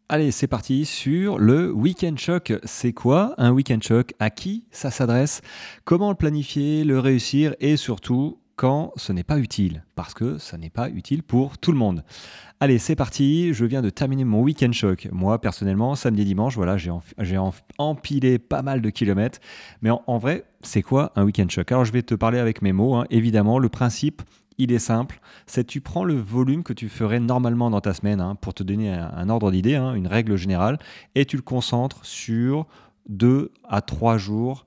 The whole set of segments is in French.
Allez, c'est parti sur le Week-end Choc. C'est quoi un Week-end Choc? À qui ça s'adresse? Comment le planifier, le réussir et surtout quand ce n'est pas utile? Parce que ça n'est pas utile pour tout le monde. Allez, c'est parti. Je viens de terminer mon Week-end Choc. Moi, personnellement, samedi et dimanche, voilà, j'ai empilé pas mal de kilomètres. Mais en vrai, c'est quoi un Week-end Choc? Alors, je vais te parler avec mes mots, hein. Évidemment, le principe, il est simple. C'est tu prends le volume que tu ferais normalement dans ta semaine, hein, pour te donner un ordre d'idée, hein, une règle générale, et tu le concentres sur 2 à 3 jours,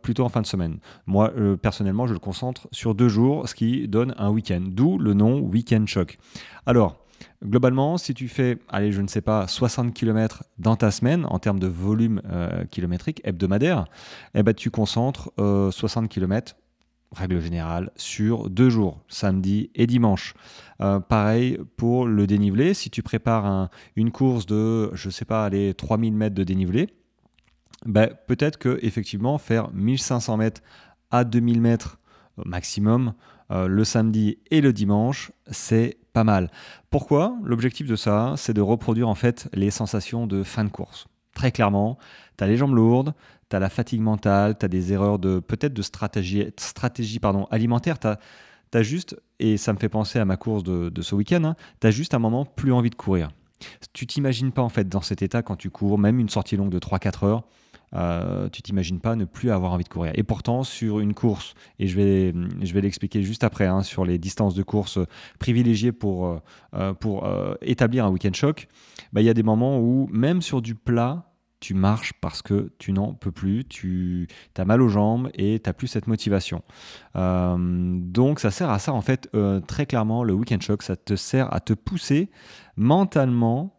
plutôt en fin de semaine. Moi, personnellement, je le concentre sur 2 jours, ce qui donne un week-end, d'où le nom Week-end Choc. Alors, globalement, si tu fais, allez, je ne sais pas, 60 kilomètres dans ta semaine, en termes de volume kilométrique hebdomadaire, eh ben, tu concentres 60 kilomètres, règle générale, sur 2 jours, samedi et dimanche. Pareil pour le dénivelé, si tu prépares une course de, je ne sais pas, allez, 3000 mètres de dénivelé, ben, peut-être que effectivement faire 1500 mètres à 2000 mètres maximum le samedi et le dimanche, c'est pas mal. Pourquoi? L'objectif de ça, c'est de reproduire en fait les sensations de fin de course. Très clairement, tu as les jambes lourdes, tu as la fatigue mentale, tu as des erreurs de peut-être de stratégie pardon, alimentaire. Tu as juste, et ça me fait penser à ma course de ce week-end, hein, tu as juste un moment plus envie de courir. Tu t'imagines pas en fait dans cet état quand tu cours, même une sortie longue de 3-4 heures, tu t'imagines pas ne plus avoir envie de courir. Et pourtant, sur une course, et je vais l'expliquer juste après, hein, sur les distances de course privilégiées pour établir un week-end choc, bah, il y a des moments où, même sur du plat, tu marches parce que tu n'en peux plus, tu as mal aux jambes et tu n'as plus cette motivation. Donc ça sert à ça en fait, très clairement, le week-end choc, ça te sert à te pousser mentalement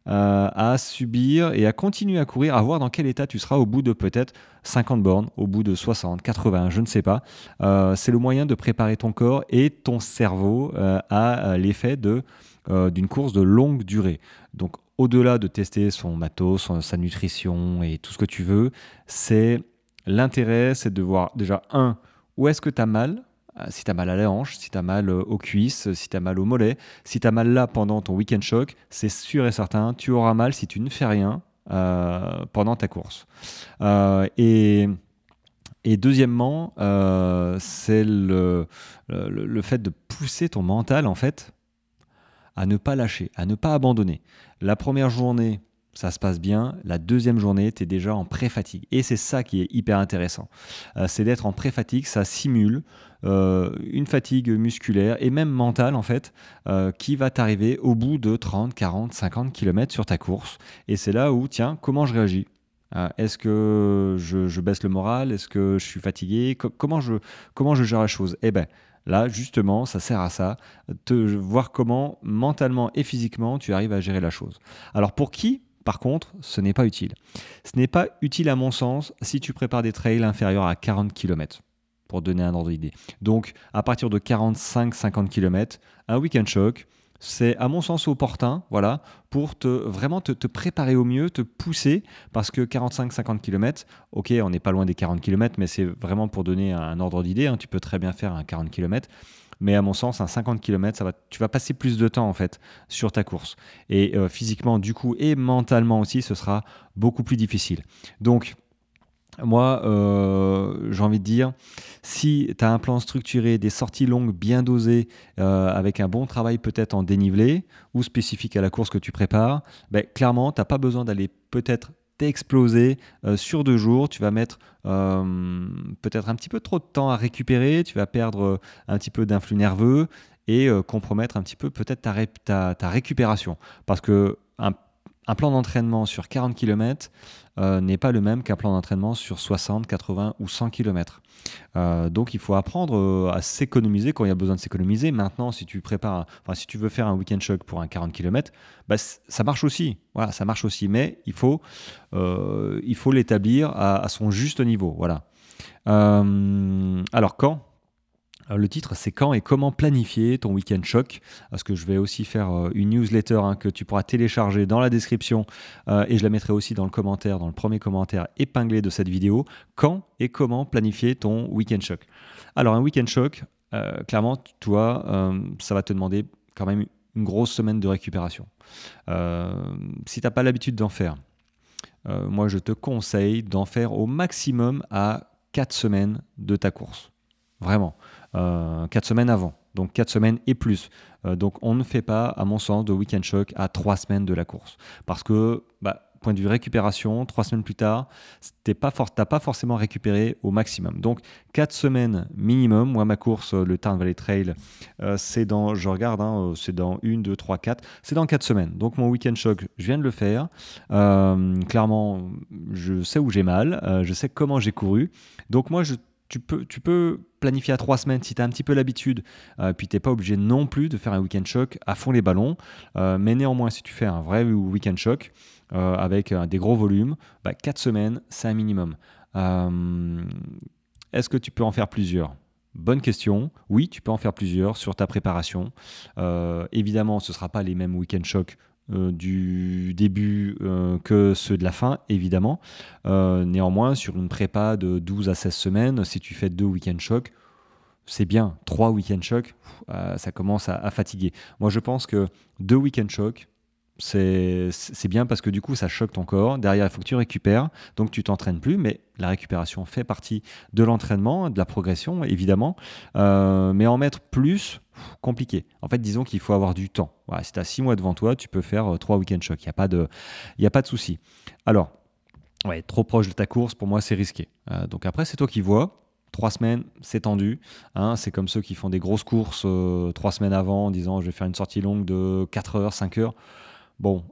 à subir et à continuer à courir, à voir dans quel état tu seras au bout de peut-être 50 bornes, au bout de 60, 80, je ne sais pas. C'est le moyen de préparer ton corps et ton cerveau à l'effet d'une course de longue durée. Donc au-delà de tester son matos, sa nutrition et tout ce que tu veux, l'intérêt, c'est de voir déjà, où est-ce que tu as mal. Si tu as mal à la hanche, si tu as mal aux cuisses, si tu as mal au mollet, si tu as mal là pendant ton week-end choc, c'est sûr et certain, tu auras mal si tu ne fais rien pendant ta course. Et deuxièmement, c'est le fait de pousser ton mental en fait à ne pas lâcher, à ne pas abandonner. La première journée, ça se passe bien. La deuxième journée, tu es déjà en pré-fatigue. Et c'est ça qui est hyper intéressant. C'est d'être en pré-fatigue, ça simule une fatigue musculaire et même mentale, en fait, qui va t'arriver au bout de 30, 40, 50 km sur ta course. Et c'est là où, tiens, comment je réagis? Est-ce que je baisse le moral? Est-ce que je suis fatigué? Comment je gère la chose? Eh ben, là, justement, ça sert à ça, te voir comment mentalement et physiquement tu arrives à gérer la chose. Alors pour qui, par contre, ce n'est pas utile? Ce n'est pas utile à mon sens si tu prépares des trails inférieurs à 40 km, pour donner un ordre d'idée. Donc à partir de 45-50 km, un week-end choc, c'est à mon sens opportun, voilà, pour vraiment te préparer au mieux, te pousser, parce que 45-50 km, ok, on n'est pas loin des 40 km, mais c'est vraiment pour donner un ordre d'idée, hein, tu peux très bien faire un 40 km, mais à mon sens, un 50 km, tu vas passer plus de temps en fait sur ta course. Et physiquement, du coup, et mentalement aussi, ce sera beaucoup plus difficile. Donc, moi, j'ai envie de dire, si tu as un plan structuré, des sorties longues bien dosées, avec un bon travail peut-être en dénivelé ou spécifique à la course que tu prépares, ben, clairement, tu n'as pas besoin d'aller peut-être t'exploser sur 2 jours. Tu vas mettre peut-être un petit peu trop de temps à récupérer, tu vas perdre un petit peu d'influx nerveux et compromettre un petit peu peut-être ta récupération. Parce que un plan d'entraînement sur 40 km n'est pas le même qu'un plan d'entraînement sur 60, 80 ou 100 km. Donc il faut apprendre à s'économiser quand il y a besoin de s'économiser. Maintenant, si si tu veux faire un week-end choc pour un 40 km, bah, ça marche aussi. Voilà, ça marche aussi, mais il faut l'établir à son juste niveau. Voilà. Alors quand? Le titre, c'est quand et comment planifier ton week-end choc. Parce que je vais aussi faire une newsletter, hein, que tu pourras télécharger dans la description, et je la mettrai aussi dans le premier commentaire épinglé de cette vidéo. Quand et comment planifier ton week-end choc. Alors un week-end choc, clairement, toi, ça va te demander quand même une grosse semaine de récupération. Si tu n'as pas l'habitude d'en faire, moi je te conseille d'en faire au maximum à 4 semaines de ta course. Vraiment. 4 semaines avant. Donc 4 semaines et plus. Donc on ne fait pas, à mon sens, de week-end choc à 3 semaines de la course. Parce que, point de vue récupération, 3 semaines plus tard, tu n'as pas forcément récupéré au maximum. Donc 4 semaines minimum. Moi, ma course, le Tarn Valley Trail, c'est dans, je regarde, c'est dans 1, 2, 3, 4. C'est dans 4 semaines. Donc mon week-end choc, je viens de le faire. Clairement, je sais où j'ai mal. Je sais comment j'ai couru. Donc moi, tu peux planifier à 3 semaines si tu as un petit peu l'habitude, puis tu n'es pas obligé non plus de faire un week-end choc à fond les ballons. Mais néanmoins, si tu fais un vrai week-end choc avec des gros volumes, 4 semaines, c'est un minimum. Est-ce que tu peux en faire plusieurs ? Bonne question. Oui, tu peux en faire plusieurs sur ta préparation. Évidemment, ce ne sera pas les mêmes week-end chocs du début que ceux de la fin, évidemment. Néanmoins, sur une prépa de 12 à 16 semaines, si tu fais 2 week-end chocs, c'est bien. 3 week-end chocs, ça commence à fatiguer. Moi, je pense que 2 week-end chocs, c'est bien parce que du coup, ça choque ton corps. Derrière, il faut que tu récupères. Donc, tu t'entraînes plus, mais la récupération fait partie de l'entraînement, de la progression, évidemment. Mais en mettre plus, compliqué. En fait, disons qu'il faut avoir du temps. Voilà, si tu as 6 mois devant toi, tu peux faire 3 week-end chocs. Il n'y a pas de souci. Alors, trop proche de ta course, pour moi, c'est risqué. Donc après, c'est toi qui vois. 3 semaines, c'est tendu. C'est comme ceux qui font des grosses courses 3 semaines avant en disant je vais faire une sortie longue de 4 heures, 5 heures. Bon,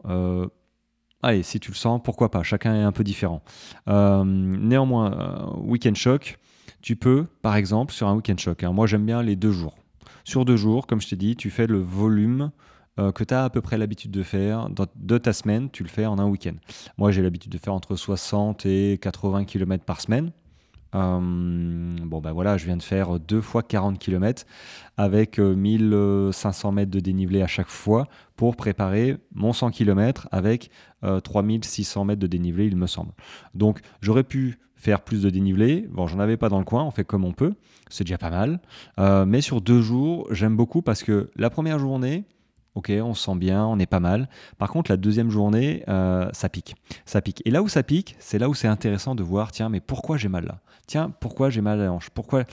allez, si tu le sens, pourquoi pas. Chacun est un peu différent. Néanmoins, week-end choc, tu peux, par exemple, sur un week-end choc, moi j'aime bien les 2 jours. Sur 2 jours, comme je t'ai dit, tu fais le volume que tu as à peu près l'habitude de faire de ta semaine, tu le fais en un week-end. Moi, j'ai l'habitude de faire entre 60 et 80 km par semaine. Voilà, je viens de faire 2 fois 40 km avec 1500 mètres de dénivelé à chaque fois pour préparer mon 100 km avec 3600 mètres de dénivelé, il me semble. Donc, j'aurais pu faire plus de dénivelé. Bon, j'en avais pas dans le coin, on fait comme on peut, c'est déjà pas mal. Mais sur 2 jours, j'aime beaucoup parce que la première journée, ok, on se sent bien, on est pas mal. Par contre, la deuxième journée, ça pique. Ça pique. Et là où ça pique, c'est là où c'est intéressant de voir, tiens, mais pourquoi j'ai mal là ? Tiens, pourquoi j'ai mal à la hanche ? Pourquoi ?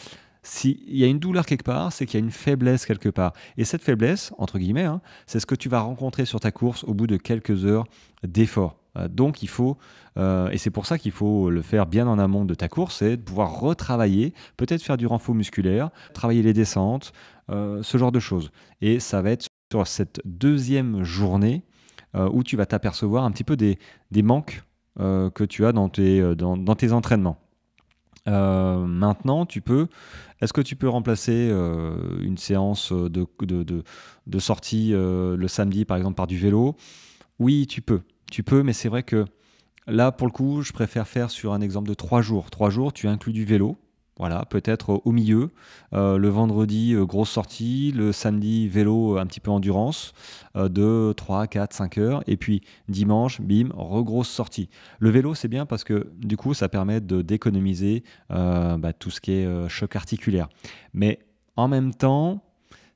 S'il y a une douleur quelque part, c'est qu'il y a une faiblesse quelque part. Et cette faiblesse, entre guillemets, c'est ce que tu vas rencontrer sur ta course au bout de quelques heures d'effort. Donc il faut, et c'est pour ça qu'il faut le faire bien en amont de ta course, c'est de pouvoir retravailler, peut-être faire du renfort musculaire, travailler les descentes, ce genre de choses. Et ça va être sur cette deuxième journée où tu vas t'apercevoir un petit peu des manques que tu as dans tes entraînements. Maintenant, est-ce que tu peux remplacer une séance de sortie le samedi, par exemple, par du vélo ? Oui, tu peux. Tu peux, mais c'est vrai que là, pour le coup, je préfère faire sur un exemple de 3 jours. 3 jours, tu inclus du vélo. Voilà, peut-être au milieu. Le vendredi, grosse sortie. Le samedi, vélo, un petit peu endurance. 2, 3, 4, 5 heures. Et puis dimanche, bim, grosse sortie. Le vélo, c'est bien parce que du coup, ça permet d'économiser tout ce qui est choc articulaire. Mais en même temps,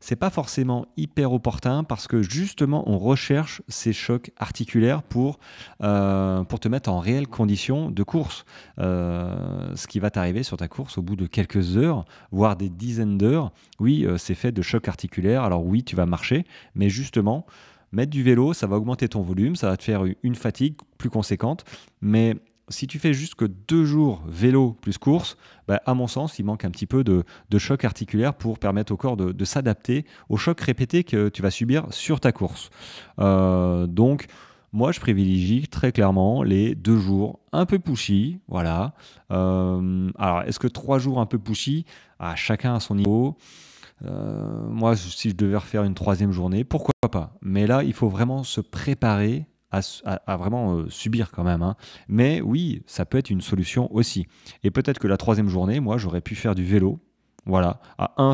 c'est pas forcément hyper opportun parce que justement on recherche ces chocs articulaires pour te mettre en réelle condition de course. Ce qui va t'arriver sur ta course au bout de quelques heures, voire des dizaines d'heures, oui, c'est fait de chocs articulaires. Alors oui, tu vas marcher, mais justement, mettre du vélo, ça va augmenter ton volume, ça va te faire une fatigue plus conséquente, mais si tu fais juste que 2 jours vélo plus course, à mon sens, il manque un petit peu de choc articulaire pour permettre au corps de s'adapter aux chocs répétés que tu vas subir sur ta course. Donc, moi, je privilégie très clairement les 2 jours un peu pushy. Voilà. Alors, est-ce que 3 jours un peu pushy ? Chacun à son niveau. Moi, si je devais refaire une 3e journée, pourquoi pas ? Mais là, il faut vraiment se préparer à vraiment subir quand même. Mais oui, ça peut être une solution aussi. Et peut-être que la 3e journée, moi, j'aurais pu faire du vélo. Voilà.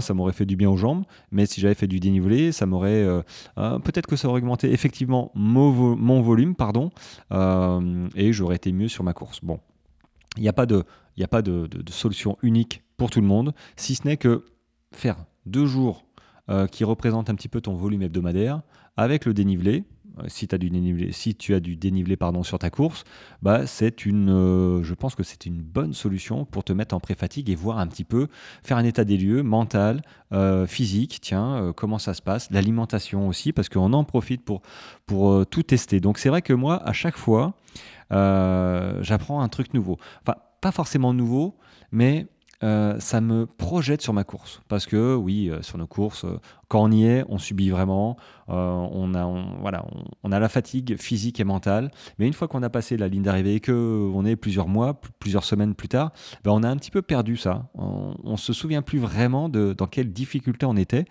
Ça m'aurait fait du bien aux jambes, mais si j'avais fait du dénivelé, ça m'aurait peut-être que ça aurait augmenté effectivement mon volume, pardon, et j'aurais été mieux sur ma course. Bon, il n'y a pas de solution unique pour tout le monde, si ce n'est que faire 2 jours qui représente un petit peu ton volume hebdomadaire, avec le dénivelé. Si, si tu as du dénivelé pardon, sur ta course, bah, je pense que c'est une bonne solution pour te mettre en pré-fatigue et voir un petit peu, faire un état des lieux mental, physique, tiens, comment ça se passe, l'alimentation aussi, parce qu'on en profite pour tout tester. Donc c'est vrai que moi, à chaque fois, j'apprends un truc nouveau. Enfin, pas forcément nouveau, mais ça me projette sur ma course. Parce que oui, sur nos courses, quand on y est, on subit vraiment. On a la fatigue physique et mentale. Mais une fois qu'on a passé la ligne d'arrivée et qu'on est plusieurs mois, plusieurs semaines plus tard, ben on a un petit peu perdu ça. On se souvient plus vraiment dans quelle difficulté on était.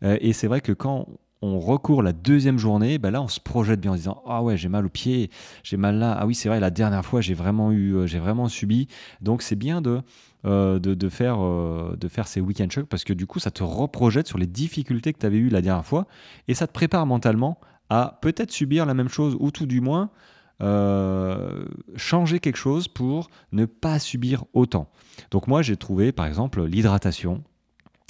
Et c'est vrai que quand on recourt la deuxième journée, ben là on se projette bien en se disant ah ouais, j'ai mal au pied, j'ai mal là, ah oui c'est vrai, la dernière fois j'ai vraiment subi. Donc c'est bien de faire ces week-end shocks parce que du coup ça te reprojette sur les difficultés que tu avais eues la dernière fois et ça te prépare mentalement à peut-être subir la même chose ou tout du moins changer quelque chose pour ne pas subir autant. Donc moi j'ai trouvé par exemple l'hydratation.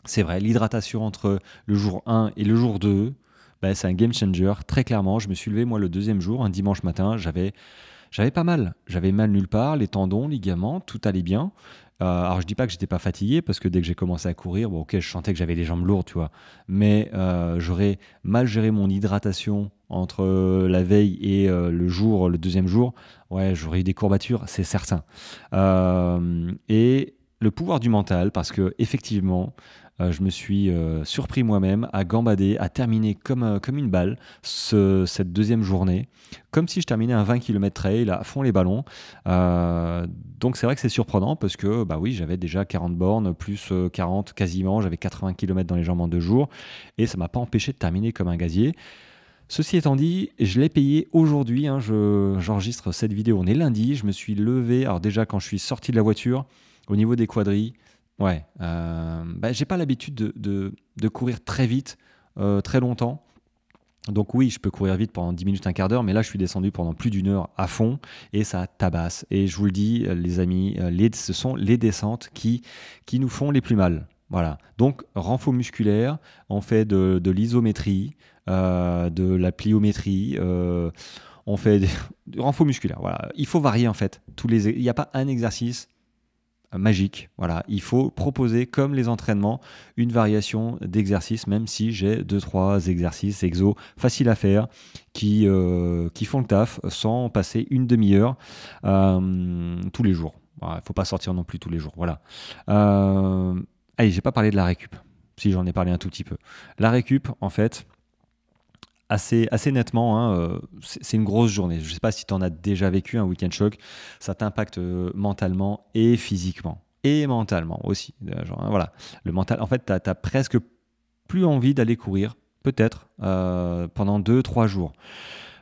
C'est vrai, l'hydratation entre le jour 1 et le jour 2, bah, c'est un game changer, très clairement. Je me suis levé, moi, le deuxième jour, un dimanche matin, j'avais pas mal. J'avais mal nulle part, les tendons, ligaments, tout allait bien. Alors, je dis pas que j'étais pas fatigué, parce que dès que j'ai commencé à courir, bon, ok, je sentais que j'avais les jambes lourdes, tu vois. Mais j'aurais mal géré mon hydratation entre la veille et le deuxième jour. Ouais, j'aurais eu des courbatures, c'est certain. Et le pouvoir du mental, parce que effectivement, je me suis surpris moi-même à gambader, à terminer comme une balle cette deuxième journée, comme si je terminais un 20 km trail à fond les ballons. Donc c'est vrai que c'est surprenant parce que bah oui, j'avais déjà 40 bornes, plus 40 quasiment, j'avais 80 km dans les jambes en 2 jours, et ça m'a pas empêché de terminer comme un gazier. Ceci étant dit, je l'ai payé aujourd'hui, hein, j'enregistre cette vidéo, on est lundi, je me suis levé, alors déjà quand je suis sorti de la voiture, au niveau des quadris, ouais, bah, j'ai pas l'habitude de courir très vite, très longtemps. Donc oui, je peux courir vite pendant 10 minutes, un quart d'heure, mais là je suis descendu pendant plus d'une heure à fond et ça tabasse. Et je vous le dis, les amis, ce sont les descentes qui nous font les plus mal. Voilà. Donc renfort musculaire, on fait de l'isométrie, de la pliométrie, on fait du renfort musculaire. Voilà. Il faut varier en fait. Il n'y a pas un exercice magique. Voilà, il faut proposer, comme les entraînements, une variation d'exercices, même si j'ai 2-3 exercices exo faciles à faire qui font le taf sans passer une demi-heure tous les jours. Il ne faut pas sortir non plus tous les jours. Voilà. Allez, j'ai pas parlé de la récup. Si, j'en ai parlé un tout petit peu. La récup, en fait, assez nettement, hein, c'est une grosse journée. Je ne sais pas si tu en as déjà vécu un week-end choc. Ça t'impacte mentalement et physiquement. Et mentalement aussi. Genre, hein, voilà. Le mental, en fait, tu n'as presque plus envie d'aller courir, peut-être, pendant 2-3 jours.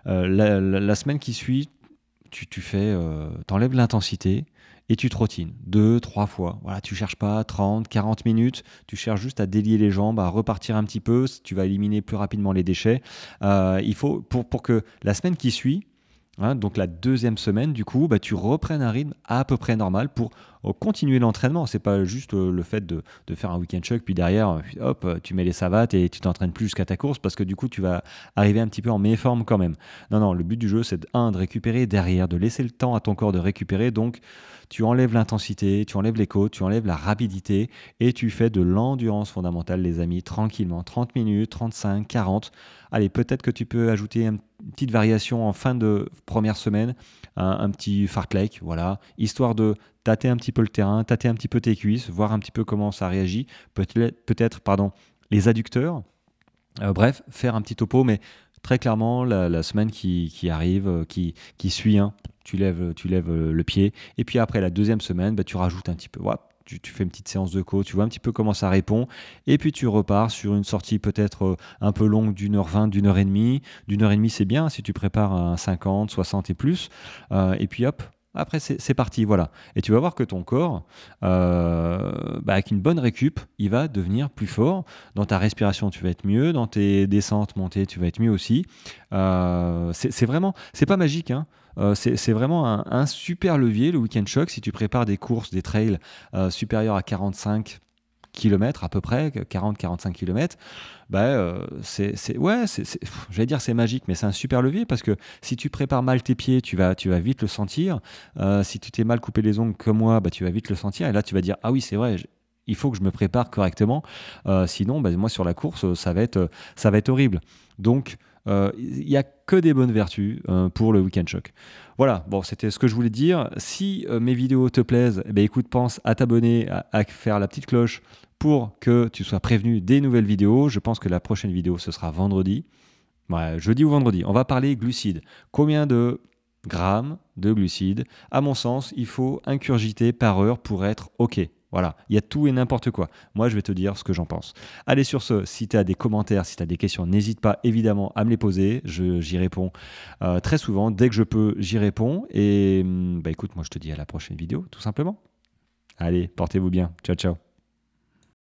La semaine qui suit, t'enlèves l'intensité et tu trottines 2-3 fois. Voilà, tu cherches pas 30-40 minutes, tu cherches juste à délier les jambes, à repartir un petit peu, tu vas éliminer plus rapidement les déchets. Il faut, pour que la semaine qui suit, hein, donc la deuxième semaine, du coup, bah, tu reprennes un rythme à peu près normal pour continuer l'entraînement. C'est pas juste le fait de faire un week-end choc, puis derrière, hop, tu mets les savates et tu t'entraînes plus jusqu'à ta course parce que du coup, tu vas arriver un petit peu en méforme quand même. Non, non, le but du jeu, c'est de récupérer derrière, de laisser le temps à ton corps de récupérer. Donc, tu enlèves l'intensité, tu enlèves les côtes, tu enlèves la rapidité et tu fais de l'endurance fondamentale, les amis, tranquillement. 30 minutes, 35, 40. Allez, peut-être que tu peux ajouter une petite variation en fin de première semaine, un petit fartlek, voilà, histoire de tâter un petit peu le terrain, tâter un petit peu tes cuisses, voir un petit peu comment ça réagit, peut-être les adducteurs. Bref, faire un petit topo, mais très clairement, la semaine qui arrive, qui suit, hein, tu lèves le pied. Et puis après la deuxième semaine, bah, tu rajoutes un petit peu. Voilà, tu fais une petite séance de côte, tu vois un petit peu comment ça répond. Et puis tu repars sur une sortie peut-être un peu longue d'1h20, d'1h30. D'1h30, c'est bien si tu prépares un 50, 60 et plus. Et puis hop. Après, c'est parti, voilà. Et tu vas voir que ton corps, avec une bonne récup, il va devenir plus fort. Dans ta respiration, tu vas être mieux. Dans tes descentes, montées, tu vas être mieux aussi. C'est pas magique, hein. C'est vraiment un super levier, le week-end choc. Si tu prépares des courses, des trails supérieurs à 45 kilomètres à peu près, 40-45 km, j'allais dire c'est magique, mais c'est un super levier parce que si tu prépares mal tes pieds, tu vas vite le sentir. Si tu t'es mal coupé les ongles comme moi, tu vas vite le sentir. Et là, tu vas dire, ah oui, c'est vrai, il faut que je me prépare correctement. Sinon, moi, sur la course, ça va être horrible. Donc, il n'y a que des bonnes vertus pour le Weekend Choc. Voilà, bon, c'était ce que je voulais te dire. Si mes vidéos te plaisent, écoute, pense à t'abonner, à faire la petite cloche pour que tu sois prévenu des nouvelles vidéos. Je pense que la prochaine vidéo, ce sera vendredi. Ouais, jeudi ou vendredi. On va parler glucides. Combien de grammes de glucides? À mon sens, il faut ingurgiter par heure pour être OK. Voilà, il y a tout et n'importe quoi. Moi, je vais te dire ce que j'en pense. Allez, sur ce, si tu as des commentaires, si tu as des questions, n'hésite pas évidemment à me les poser. J'y réponds très souvent. Dès que je peux, j'y réponds. Et écoute, moi, je te dis à la prochaine vidéo, tout simplement. Allez, portez-vous bien. Ciao, ciao.